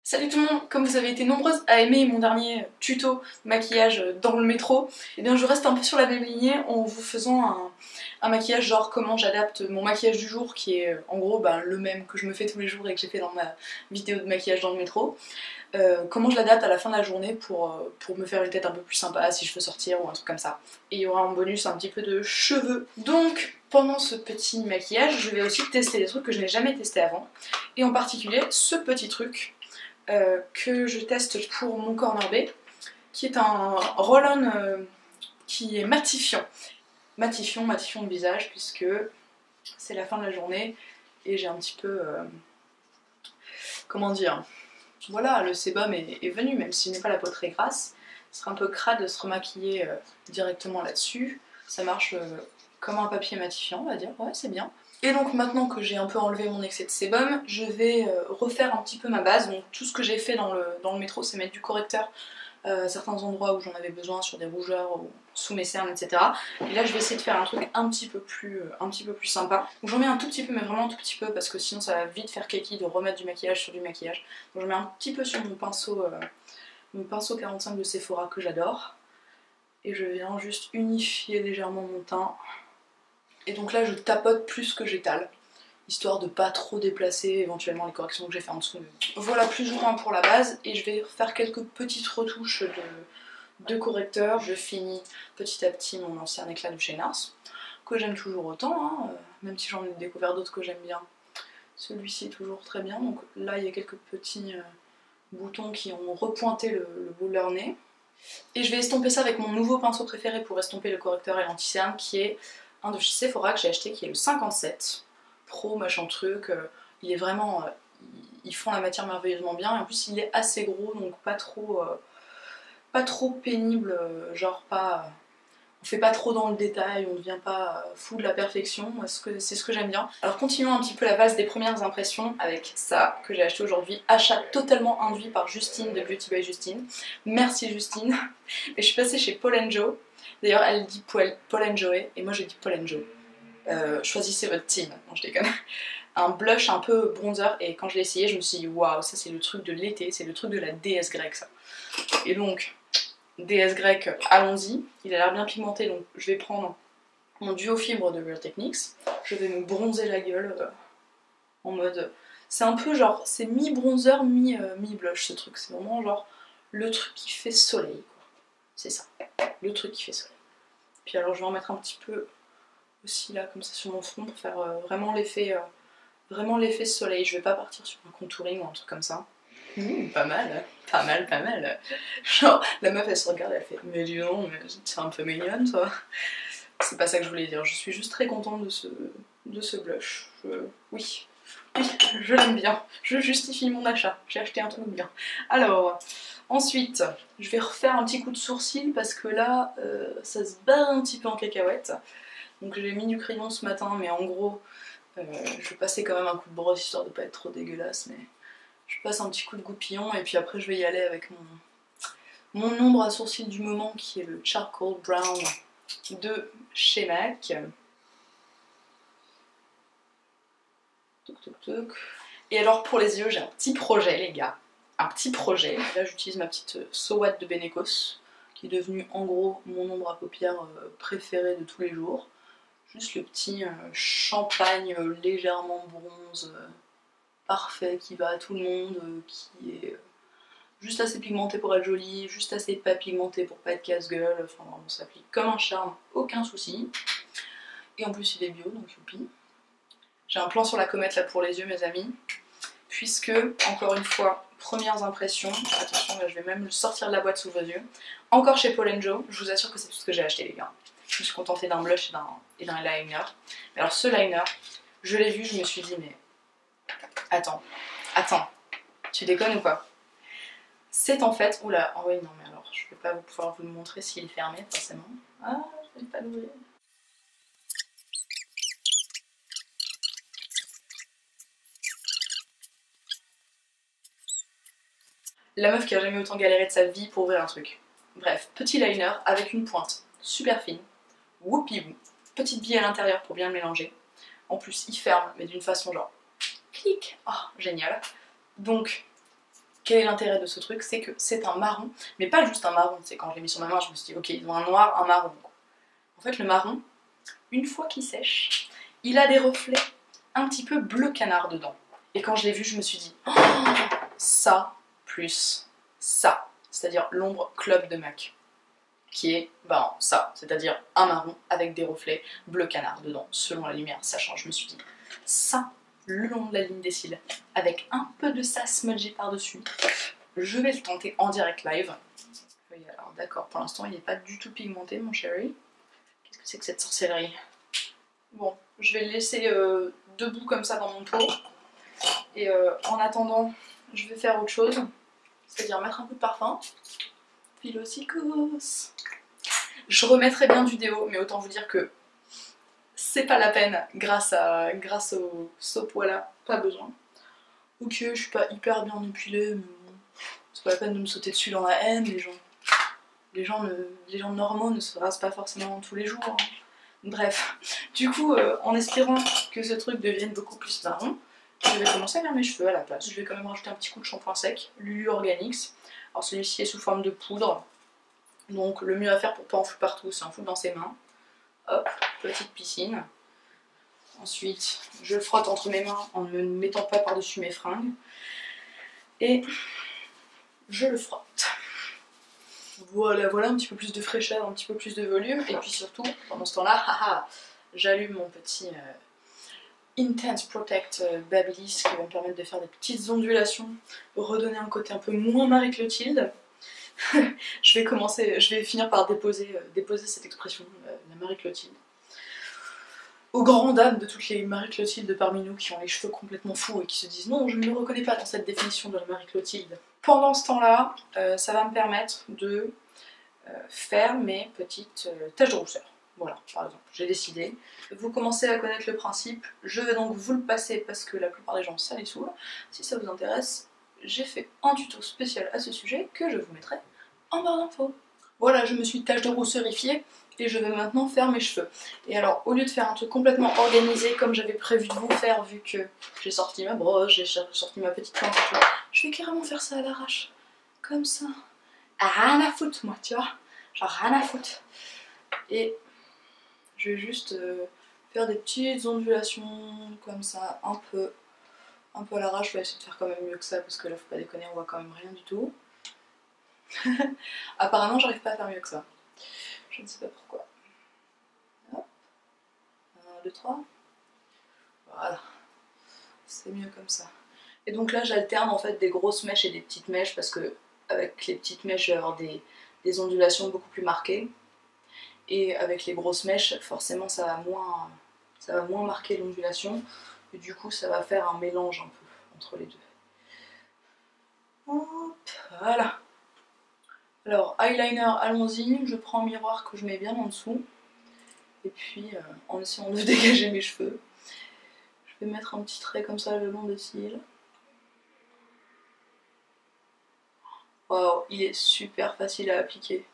Salut tout le monde, comme vous avez été nombreuses à aimer mon dernier tuto maquillage dans le métro, et bien je reste un peu sur la même lignée en vous faisant un maquillage genre comment j'adapte mon maquillage du jour qui est en gros le même que je me fais tous les jours et que j'ai fait dans ma vidéo de maquillage dans le métro. Comment je l'adapte à la fin de la journée pour me faire une tête un peu plus sympa si je veux sortir ou un truc comme ça. Et il y aura en bonus un petit peu de cheveux. Donc pendant ce petit maquillage, je vais aussi tester des trucs que je n'ai jamais testé avant. Et en particulier ce petit truc que je teste pour mon Corner B, qui est un roll-on qui est matifiant. Matifiant de visage, puisque c'est la fin de la journée et j'ai un petit peu... comment dire, voilà, le sébum est venu, même si je n'ai pas la peau très grasse. Ce serait un peu crade de se remaquiller directement là-dessus. Ça marche comme un papier matifiant, on va dire, ouais, c'est bien. Et donc maintenant que j'ai un peu enlevé mon excès de sébum, je vais refaire un petit peu ma base. Donc tout ce que j'ai fait dans le métro, c'est mettre du correcteur à certains endroits où j'en avais besoin, sur des rougeurs ou sous mes cernes, etc. Et là je vais essayer de faire un truc un petit peu plus sympa. Donc j'en mets un tout petit peu, mais vraiment un tout petit peu, parce que sinon ça va vite faire keki de remettre du maquillage sur du maquillage. Donc je mets un petit peu sur mon pinceau 45 de Sephora que j'adore. Et je viens juste unifier légèrement mon teint. Et donc là je tapote plus que j'étale, histoire de pas trop déplacer éventuellement les corrections que j'ai fait en dessous. Voilà plus ou moins pour la base, et je vais faire quelques petites retouches de correcteur. Je finis petit à petit mon ancien éclat de chez NARS, que j'aime toujours autant, hein, même si j'en ai découvert d'autres que j'aime bien. Celui-ci est toujours très bien, donc là il y a quelques petits boutons qui ont repointé le bout de leur nez. Et je vais estomper ça avec mon nouveau pinceau préféré pour estomper le correcteur et l'anti-cerne, qui est un de chez Sephora que j'ai acheté, qui est le 57 Pro machin truc. Il est vraiment... ils font la matière merveilleusement bien, et en plus il est assez gros, donc pas trop pénible, genre pas... on fait pas trop dans le détail, on ne devient pas fou de la perfection, c'est ce que j'aime bien. Alors continuons un petit peu la base des premières impressions avec ça que j'ai acheté aujourd'hui, achat totalement induit par Justine de Beauty by Justine. Merci Justine. Et je suis passée chez Paul & Joe, d'ailleurs elle dit Paul & Joe et moi je dis Paul & Joe. Choisissez votre team, non je déconne. Un blush un peu bronzer, et quand je l'ai essayé je me suis dit waouh, ça c'est le truc de l'été, c'est le truc de la déesse grecque ça. Et donc déesse grecque, allons-y, il a l'air bien pigmenté, donc je vais prendre mon duo fibre de Real Techniques, je vais me bronzer la gueule en mode... c'est un peu genre, c'est mi-bronzer, mi-blush ce truc, c'est vraiment genre le truc qui fait soleil, quoi. C'est ça, le truc qui fait soleil. Puis alors je vais en mettre un petit peu aussi là, comme ça sur mon front, pour faire vraiment l'effet soleil. Je vais pas partir sur un contouring ou un truc comme ça. Pas mal, pas mal, pas mal. Genre, la meuf elle se regarde et elle fait mais dis donc, mais c'est un peu mignonne toi. C'est pas ça que je voulais dire, je suis juste très contente de ce blush. Oui, je l'aime bien, je justifie mon achat, j'ai acheté un truc bien. Alors, ensuite, je vais refaire un petit coup de sourcil parce que là, ça se bat un petit peu en cacahuète. Donc j'ai mis du crayon ce matin, mais en gros, je vais passer quand même un coup de brosse histoire de pas être trop dégueulasse, mais je passe un petit coup de goupillon et puis après je vais y aller avec mon ombre à sourcils du moment qui est le Charcoal Brown de chez MAC. Toc toc toc. Et alors pour les yeux, j'ai un petit projet les gars, un petit projet. Là j'utilise ma petite So What de Benecos, qui est devenue en gros mon ombre à paupières préférée de tous les jours. Juste le petit champagne légèrement bronze, parfait, qui va à tout le monde, qui est juste assez pigmenté pour être joli, juste assez pas pigmenté pour pas être casse-gueule, enfin vraiment ça s'applique comme un charme, aucun souci. Et en plus il est bio, donc youpi. J'ai un plan sur la comète là pour les yeux mes amis, puisque, encore une fois, premières impressions, attention là je vais même sortir de la boîte sous vos yeux, encore chez Paul & Joe, je vous assure que c'est tout ce que j'ai acheté les gars. Je me suis contentée d'un blush et d'un liner. Mais alors ce liner, je l'ai vu, je me suis dit mais... Attends, tu déconnes ou quoi? C'est en fait... Oula, oh oui non mais alors je vais pas pouvoir vous le montrer s'il est fermé forcément. Ah, je vais pas l'ouvrir. La meuf qui a jamais autant galéré de sa vie pour ouvrir un truc. Bref, petit liner avec une pointe super fine. Whoopie-woo. Petite bille à l'intérieur pour bien le mélanger. En plus, il ferme, mais d'une façon genre clic. Oh, génial. Donc, Quel est l'intérêt de ce truc? C'est que c'est un marron, mais pas juste un marron. C'est quand je l'ai mis sur ma main, je me suis dit ok, ils ont un noir, un marron. En fait, le marron, une fois qu'il sèche, il a des reflets un petit peu bleu canard dedans. Et quand je l'ai vu, je me suis dit oh, ça plus ça, c'est-à-dire l'ombre Club de MAC, qui est ben, ça, c'est-à-dire un marron avec des reflets bleu canard dedans, selon la lumière, ça change. Je me suis dit ça, le long de la ligne des cils, avec un peu de ça smudgé par-dessus, je vais le tenter en direct live. Oui, alors d'accord, pour l'instant il n'est pas du tout pigmenté mon chéri. Qu'est-ce que c'est que cette sorcellerie? Bon, je vais le laisser debout comme ça dans mon pot. Et en attendant, je vais faire autre chose. C'est-à-dire mettre un peu de parfum. Philosikos. Je remettrai bien du déo, mais autant vous dire que c'est pas la peine grâce au soap, voilà, pas besoin. Ok, je suis pas hyper bien épilée, mais bon, c'est pas la peine de me sauter dessus dans la haine, les gens. Les gens normaux ne se rasent pas forcément tous les jours. Hein. Bref, du coup, en espérant que ce truc devienne beaucoup plus marron, je vais commencer à faire mes cheveux à la place. Je vais quand même rajouter un petit coup de shampoing sec, Lulu Organics. Alors celui-ci est sous forme de poudre, donc le mieux à faire pour pas en foutre partout, c'est en foutre dans ses mains. Hop, petite piscine. Ensuite, je le frotte entre mes mains en ne me mettant pas par-dessus mes fringues. Et je le frotte. Voilà, voilà, un petit peu plus de fraîcheur, un petit peu plus de volume. Et puis surtout, pendant ce temps-là, j'allume mon petit Intense Protect Babyliss qui va me permettre de faire des petites ondulations, redonner un côté un peu moins Marie-Clotilde. je vais finir par déposer cette expression, la Marie-Clotilde. Aux grandes dames de toutes les Marie-Clotilde parmi nous qui ont les cheveux complètement fous et qui se disent non, je ne me reconnais pas dans cette définition de la Marie-Clotilde. Pendant ce temps-là, ça va me permettre de faire mes petites taches de rousseur. Voilà, par exemple, j'ai décidé. Vous commencez à connaître le principe, je vais donc vous le passer parce que la plupart des gens ça les saoule. Si ça vous intéresse, j'ai fait un tuto spécial à ce sujet que je vous mettrai en barre d'infos. Voilà, je me suis tache de rousseurifiée et je vais maintenant faire mes cheveux. Et alors, au lieu de faire un truc complètement organisé comme j'avais prévu de vous faire, vu que j'ai sorti ma brosse, j'ai sorti ma petite pince et tout, je vais carrément faire ça à l'arrache, comme ça. Rien à foutre, moi, tu vois, genre rien à foutre. Et je vais juste faire des petites ondulations comme ça, un peu à l'arrache. Je vais essayer de faire quand même mieux que ça parce que là, faut pas déconner, on voit quand même rien du tout. Apparemment, j'arrive pas à faire mieux que ça. Je ne sais pas pourquoi. Hop. 1, 2, 3. Voilà. C'est mieux comme ça. Et donc là, j'alterne en fait des grosses mèches et des petites mèches parce que avec les petites mèches, je vais avoir des ondulations beaucoup plus marquées. Et avec les grosses mèches, forcément ça va moins marquer l'ondulation. Et du coup ça va faire un mélange un peu entre les deux. Hop, voilà. Alors eyeliner, allons-y, je prends un miroir que je mets bien en dessous. Et puis en essayant de dégager mes cheveux, je vais mettre un petit trait comme ça le long des cils. Waouh, il est super facile à appliquer.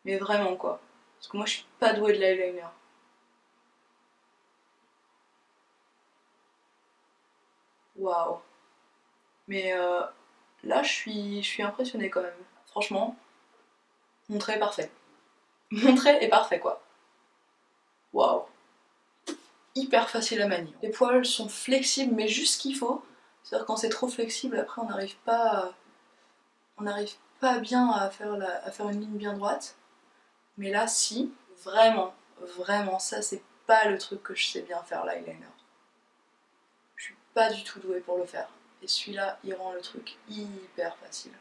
Mais vraiment quoi. Parce que moi je suis pas douée de l'eyeliner. Waouh. Mais là je suis impressionnée quand même. Franchement, mon trait est parfait. Mon trait est parfait quoi. Waouh. Hyper facile à manier. Les poils sont flexibles mais juste ce qu'il faut. C'est-à-dire quand c'est trop flexible après on n'arrive pas bien à faire une ligne bien droite. Mais là si, vraiment, vraiment ça c'est pas le truc que je sais bien faire l'eyeliner. Je suis pas du tout douée pour le faire. Et celui-là il rend le truc hyper facile.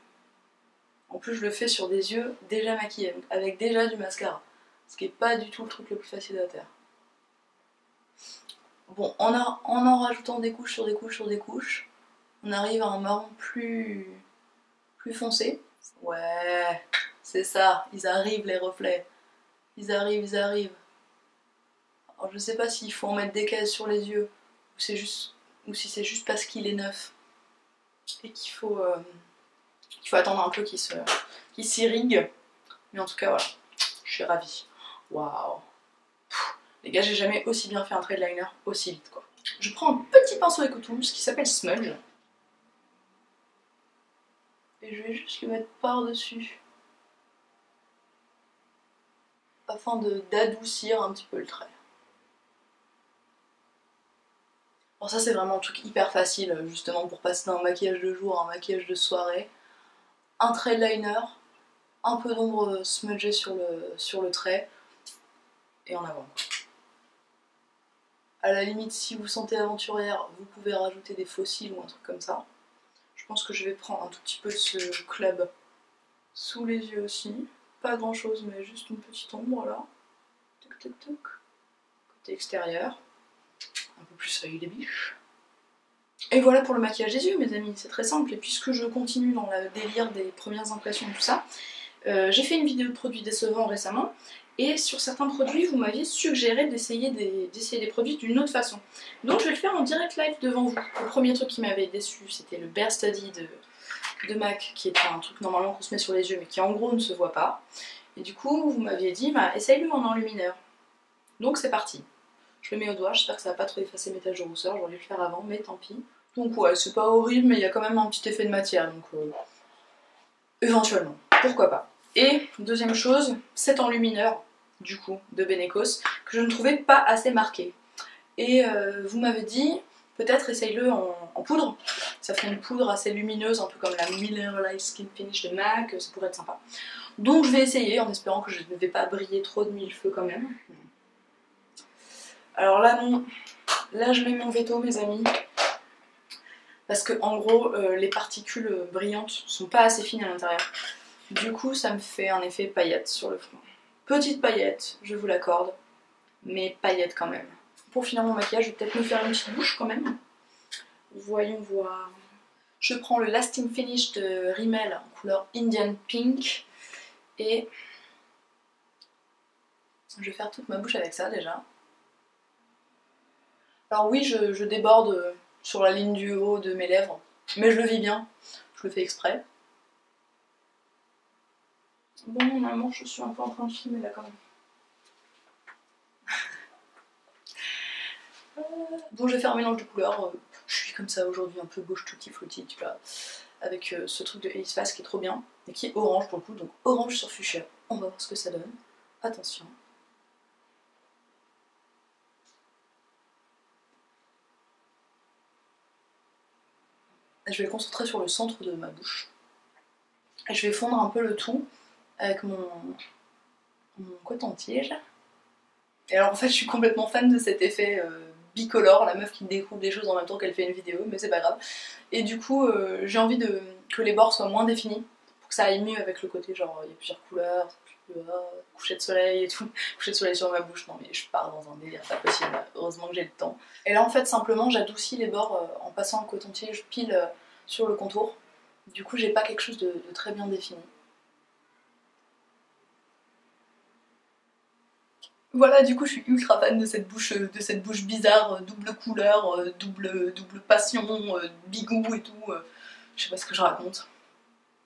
En plus je le fais sur des yeux déjà maquillés, donc avec déjà du mascara. Ce qui est pas du tout le truc le plus facile à faire. Bon, en rajoutant des couches sur des couches sur des couches, on arrive à un marron plus foncé. Ouais, c'est ça, ils arrivent les reflets. Ils arrivent, ils arrivent. Alors je sais pas s'il faut en mettre des cases sur les yeux, ou si c'est juste parce qu'il est neuf. Et qu'il faut attendre un peu qu'il s'irrigue. Mais en tout cas voilà, je suis ravie. Waouh. Les gars, j'ai jamais aussi bien fait un trait de liner aussi vite quoi. Je prends un petit pinceau EcoTools qui s'appelle Smudge. Et je vais juste le mettre par-dessus. Afin d'adoucir un petit peu le trait. Alors ça c'est vraiment un truc hyper facile, justement pour passer d'un maquillage de jour à un maquillage de soirée. Un trait de liner, un peu d'ombre smudgée sur le trait, et en avant. À la limite, si vous vous sentez aventurière, vous pouvez rajouter des faux cils ou un truc comme ça. Je pense que je vais prendre un tout petit peu de ce club sous les yeux aussi. Pas grand chose, mais juste une petite ombre là. Toc toc toc. Côté extérieur. Un peu plus œil des biches. Et voilà pour le maquillage des yeux, mes amis, c'est très simple. Et puisque je continue dans le délire des premières impressions et tout ça, j'ai fait une vidéo de produits décevants récemment. Et sur certains produits, vous m'aviez suggéré d'essayer des produits d'une autre façon. Donc je vais le faire en direct live devant vous. Le premier truc qui m'avait déçu, c'était le Bare Study de MAC, qui est un truc normalement qu'on se met sur les yeux, mais qui en gros ne se voit pas. Et du coup, vous m'aviez dit, bah, essaye-le en enlumineur. Donc c'est parti. Je le mets au doigt, j'espère que ça va pas trop effacer mes taches de rousseur, j'aurais dû le faire avant, mais tant pis. Donc ouais, c'est pas horrible, mais il y a quand même un petit effet de matière, donc éventuellement, pourquoi pas. Et deuxième chose, cet enlumineur, du coup, de Benecos, que je ne trouvais pas assez marqué. Et vous m'avez dit, peut-être essaye-le en poudre, ça fait une poudre assez lumineuse, un peu comme la Mineralized Skin Finish de MAC, ça pourrait être sympa. Donc je vais essayer, en espérant que je ne vais pas briller trop de mille feux quand même. Alors là, non, là je mets mon veto, mes amis. Parce que en gros, les particules brillantes sont pas assez fines à l'intérieur. Du coup, ça me fait un effet paillette sur le front. Petite paillette, je vous l'accorde, mais paillette quand même. Pour finir mon maquillage, je vais peut-être me faire une petite bouche quand même. Voyons voir. Je prends le Lasting Finish de Rimmel en couleur Indian Pink. Et je vais faire toute ma bouche avec ça déjà. Alors oui, je déborde sur la ligne du haut de mes lèvres, mais je le vis bien, je le fais exprès. Bon, normalement je suis un peu en train de filmer là quand même. Bon, je vais faire un mélange de couleurs, je suis comme ça aujourd'hui, un peu gauche tutti frutti, tu vois, avec ce truc de Alice Face qui est trop bien, et qui est orange pour le coup, donc orange sur fuchsia. On va voir ce que ça donne. Attention. Je vais le concentrer sur le centre de ma bouche. Et je vais fondre un peu le tout avec mon coton-tige. Et alors en fait je suis complètement fan de cet effet bicolore, la meuf qui découvre des choses en même temps qu'elle fait une vidéo, mais c'est pas grave. Et du coup j'ai envie que les bords soient moins définis, pour que ça aille mieux avec le côté genre il y a plusieurs couleurs, coucher de soleil et tout, coucher de soleil sur ma bouche, non mais je pars dans un délire pas possible, heureusement que j'ai le temps. Et là en fait simplement j'adoucis les bords en passant un coton-tige pile sur le contour, du coup j'ai pas quelque chose de très bien défini. Voilà, du coup, je suis ultra fan de cette bouche bizarre, double couleur, double passion, bigou et tout. Je sais pas ce que je raconte.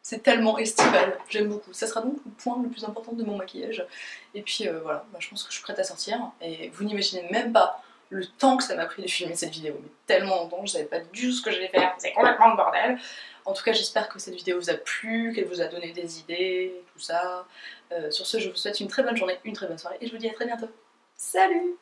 C'est tellement estival, j'aime beaucoup. Ça sera donc le point le plus important de mon maquillage. Et puis voilà, bah, je pense que je suis prête à sortir. Et vous n'imaginez même pas le temps que ça m'a pris de filmer cette vidéo. Mais tellement longtemps, je savais pas du tout ce que j'allais faire. C'est complètement le bordel. En tout cas, j'espère que cette vidéo vous a plu, qu'elle vous a donné des idées, tout ça. Sur ce, je vous souhaite une très bonne journée, une très bonne soirée et je vous dis à très bientôt. Salut!